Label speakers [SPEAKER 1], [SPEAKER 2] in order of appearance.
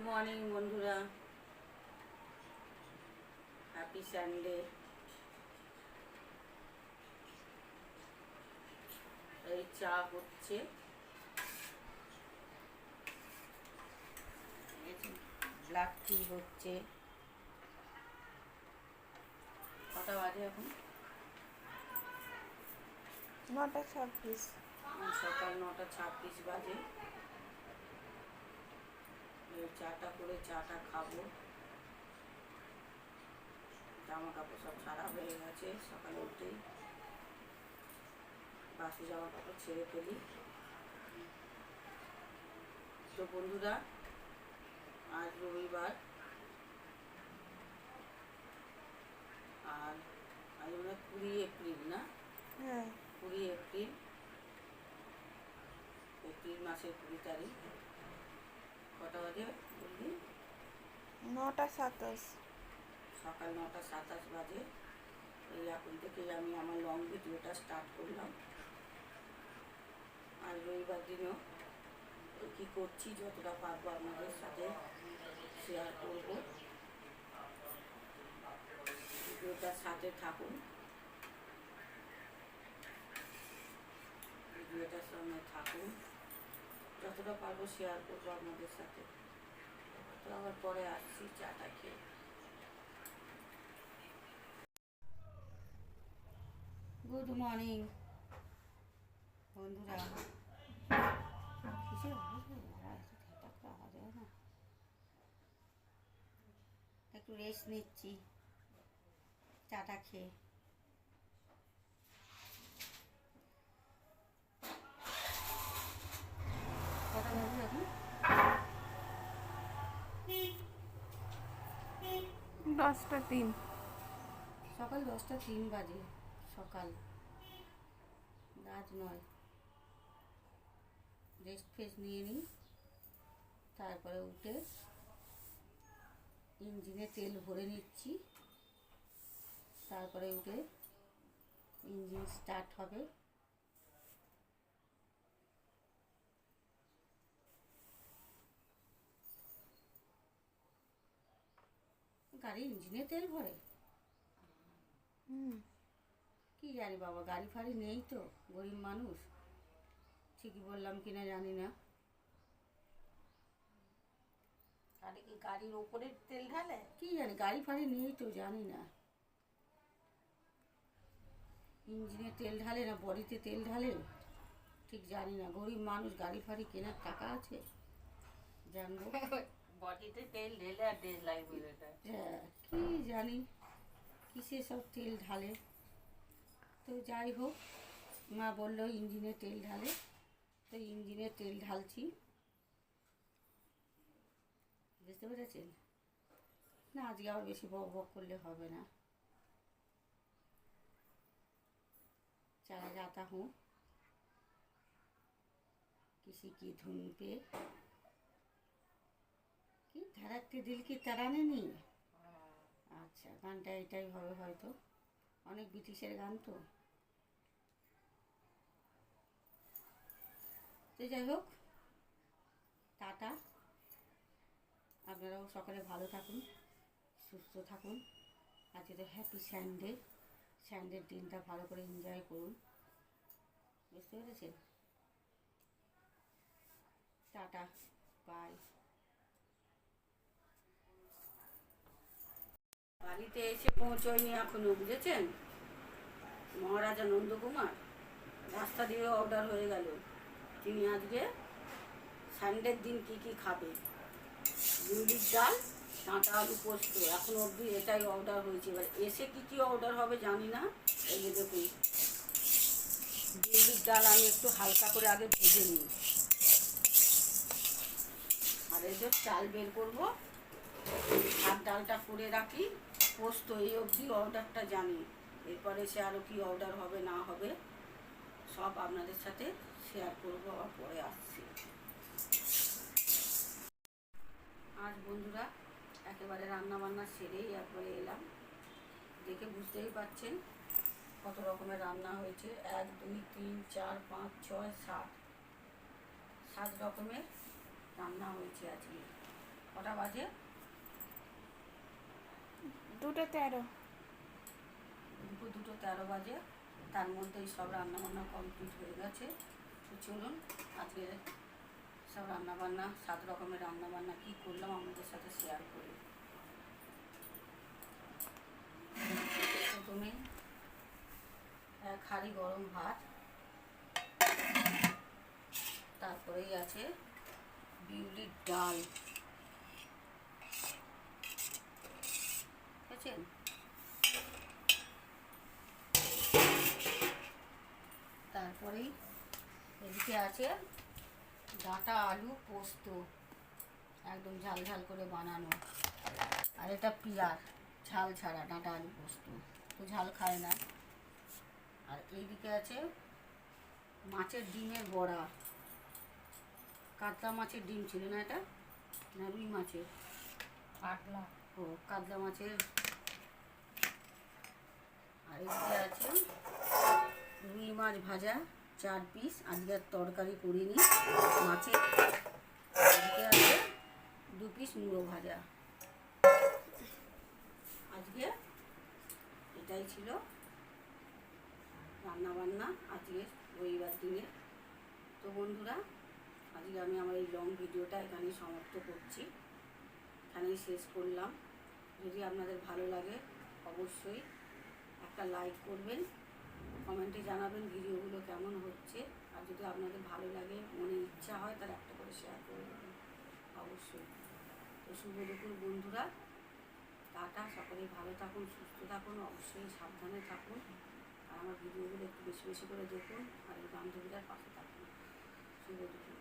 [SPEAKER 1] Morning বন্ধুরা, happy Sunday. এই চা হচ্ছে, ব্ল্যাক টি হচ্ছে। কটা বাজে এখন?
[SPEAKER 2] 9:26।
[SPEAKER 1] সকাল 9:26 বাজে। চাটা করে চাটা খাবো। জামা কাপড় সব ছাড়া হয়ে গেছে, সকালে উঠেই বাসি জামা কাপড় ছেড়ে ফেলি। তো বন্ধুরা, আজ রবিবার, আর আজ মানে 20 এপ্রিল না?
[SPEAKER 2] হ্যাঁ,
[SPEAKER 1] 20 এপ্রিল, এপ্রিল মাসের 20 তারিখ। কটা বাজে বললি?
[SPEAKER 2] 9:27।
[SPEAKER 1] সকাল 9:27 বাজে। এই এখন থেকেই আমি আমার লং ভিডিওটা স্টার্ট করলাম। আর রবিবার দিনেও কী করছি যতটা পারবো আপনাদের সাথে শেয়ার করব। ভিডিওটার সাথে থাকুন, ভিডিওটার সঙ্গে থাকুন, যতটা পারবো শেয়ার করবো আপনাদের সাথে। তো আবার পরে আসছি চাটা খেয়ে। গুড মর্নিং বন্ধুরা। কিসের আওয়াজ হয়? এত আওয়াজ হয় না। একটু রেস্ট নিচ্ছি চাটা খেয়ে। কটা বাজে এখন?
[SPEAKER 2] 10:03।
[SPEAKER 1] সকাল 10:03 বাজে। সকাল রাত নয়। রেস্ট ফেস্ট নিয়ে নিই, তারপরে উঠে ইঞ্জিনে তেল ভরে নিচ্ছি। তারপরে উঠে ইঞ্জিন স্টার্ট হবে। গাড়ির ইঞ্জিনে তেল ভরে? কি জানি বাবা, গাড়ি ফাড়ি নেই তো, গরিব মানুষ। ঠিকই বললাম কিনা জানি না।
[SPEAKER 3] গাড়ির ওপরে তেল ঢালে?
[SPEAKER 1] কি জানি, গাড়ি ফাড়ি নেই তো, জানি না। ইঞ্জিনে তেল ঢালে না বডিতে তেল ঢালে ঠিক জানি না। গরিব মানুষ, গাড়ি ফাড়ি কেনার টাকা আছে জানবো?
[SPEAKER 3] বডিতে তেল ঢেলে আর তেল লাগবে এটা।
[SPEAKER 1] হ্যাঁ, কি জানি কিসে সব তেল ঢালে। তো যাই হোক, মা বললো ইঞ্জিনে তেল ঢালে, তো ইঞ্জিনে তেল ঢালছি। বুঝতে পেরেছেন? না, আজকে আবার বেশি বক বক করলে হবে না। चला जाता हूँ किसी की धुन पे, কি ধড়কতে দিল কি তারানে নেই। আচ্ছা, গানটা এটাই হবে হয়তো, অনেক ব্রিটিশের গান তো। তো যাই হোক, টাটা। আপনারাও সকালে ভালো থাকুন, সুস্থ থাকুন। আজকে তো হ্যাপি সানডে, সানডের দিনটা ভালো করে এনজয় করুন। বুঝতে পেরেছেন? Tata, bye. বাড়িতে এসে পৌঁছয়নি এখনো, বুঝেছেন? মহারাজা নন্দকুমার রাস্তা দিয়ে অর্ডার হয়ে গেল। তিনি আজকে সানডের দিন কি কি খাবে? বিউলির ডাল, ডাঁটা আলু পোস্ত, এখন অবধি এটাই অর্ডার হয়েছে। এবার এসে কি কি অর্ডার হবে জানি না। এই যে দেখুন, বিউলির ডাল আমি একটু হালকা করে আগে ভেজে নিই, আর এই যে চাল বের করবো, আর ডালটা করে রাখি। পোস্ত এই অবধি অর্ডারটা জানি, এরপরে সে আরও কী অর্ডার হবে না হবে সব আপনাদের সাথে শেয়ার করবো। আবার পরে আসছি। আজ বন্ধুরা একেবারে রান্নাবান্না সেরেই একবারে এলাম। দেখে বুঝতেই পারছেন কত রকমের রান্না হয়েছে। 1 2 3 4 5 6 7 রকমের রান্না হয়েছে আজকে। কটা বাজে?
[SPEAKER 2] 2:13।
[SPEAKER 1] দুপুর 2:13 বাজে। তার মধ্যেই সব রান্নাবান্না কমপ্লিট হয়ে গেছে। তো চলুন আজকে সব রান্নাবান্না 7 রকমের রান্নাবান্না কী করলাম আপনাদের সাথে শেয়ার করি। প্রথমে এক হাঁড়ি গরম ভাত, তারপরেই আছে বিউলির ডাল, বুঝেছেন? তারপরেই এদিকে আছে ডাঁটা আলু পোস্ত, একদম ঝাল ঝাল করে বানানো। আর এটা পিয়ার ঝাল ছাড়া ডাঁটা আলু পোস্ত, তো ঝাল খায় না। আর এইদিকে আছে মাছের ডিমের বড়া, কাতলা মাছের ডিম ছিল না এটা, না রুই মাছের?
[SPEAKER 3] কাটলা।
[SPEAKER 1] ও কাতলা মাছের। আর এদিকে আছে রুই মাছ ভাজা 4 পিস, আজকে আর তরকারি করিনি মাছের। এদিকে আছে 2 পিস মুড়ো ভাজা। আজকে এটাই ছিল রান্নাবান্না আজকে রবিবার দিনে। তো বন্ধুরা, আজকে আমি আমার এই লং ভিডিওটা এখানেই সমাপ্ত করছি, এখানেই শেষ করলাম। যদি আপনাদের ভালো লাগে অবশ্যই একটা লাইক করবেন, কমেন্টে জানাবেন ভিডিওগুলো কেমন হচ্ছে। আর যদি আপনাদের ভালো লাগে, মনে ইচ্ছা হয়, তাহলে একটা করে শেয়ার করে দেবেন অবশ্যই। তো শুভ দুপুর বন্ধুরা, টাটা। সকলেই ভালো থাকুন, সুস্থ থাকুন, অবশ্যই সাবধানে থাকুন। আর আমার ভিডিওগুলো একটু বেশি বেশি করে দেখুন, আর এই বান্ধবীরার পাশে থাকুন। শুভ দুপুর।